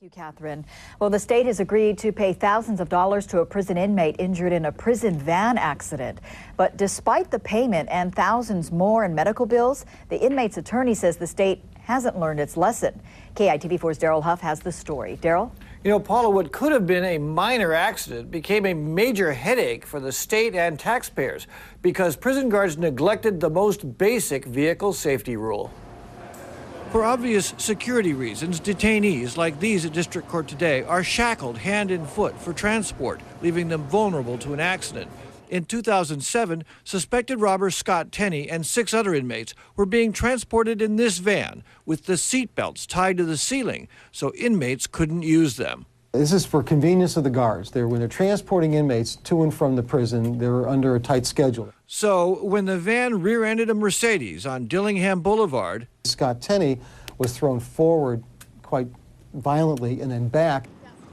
Thank you, Catherine. Well, the state has agreed to pay thousands of dollars to a prison inmate injured in a prison van accident. But despite the payment and thousands more in medical bills, the inmate's attorney says the state hasn't learned its lesson. KITV4's Daryl Huff has the story. Daryl? You know, Paula, what could have been a minor accident became a major headache for the state and taxpayers because prison guards neglected the most basic vehicle safety rule. For obvious security reasons, detainees like these at District Court today are shackled hand and foot for transport, leaving them vulnerable to an accident. In 2007, suspected robber Scott Tenney and 6 other inmates were being transported in this van with the seat belts tied to the ceiling so inmates couldn't use them. This is for convenience of the guards. When they're transporting inmates to and from the prison, they're under a tight schedule. So when the van rear-ended a Mercedes on Dillingham Boulevard, Scott Tenney was thrown forward quite violently and then back.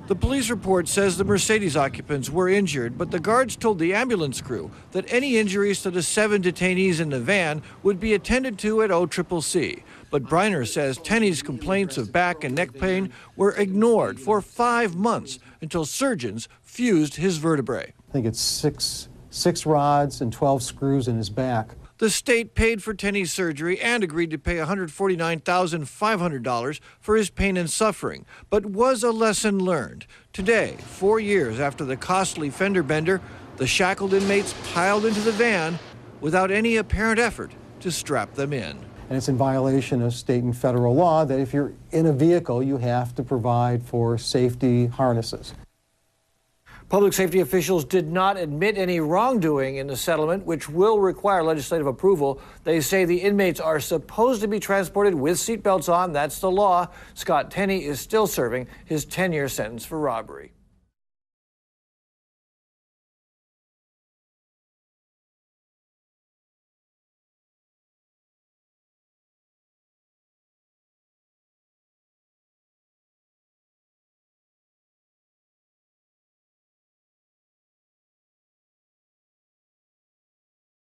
The police report says the Mercedes occupants were injured, but the guards told the ambulance crew that any injuries to the 7 detainees in the van would be attended to at OCCC. But Breiner says Tenney's complaints of back and neck pain were ignored for 5 months until surgeons fused his vertebrae. I think it's six rods and 12 screws in his back. The state paid for Tenney's surgery and agreed to pay $149,500 for his pain and suffering. But was a lesson learned? Today, 4 years after the costly fender bender, the shackled inmates piled into the van without any apparent effort to strap them in. And it's in violation of state and federal law that if you're in a vehicle, you have to provide for safety harnesses. Public safety officials did not admit any wrongdoing in the settlement, which will require legislative approval. They say the inmates are supposed to be transported with seatbelts on. That's the law. Scott Tenney is still serving his 10-year sentence for robbery.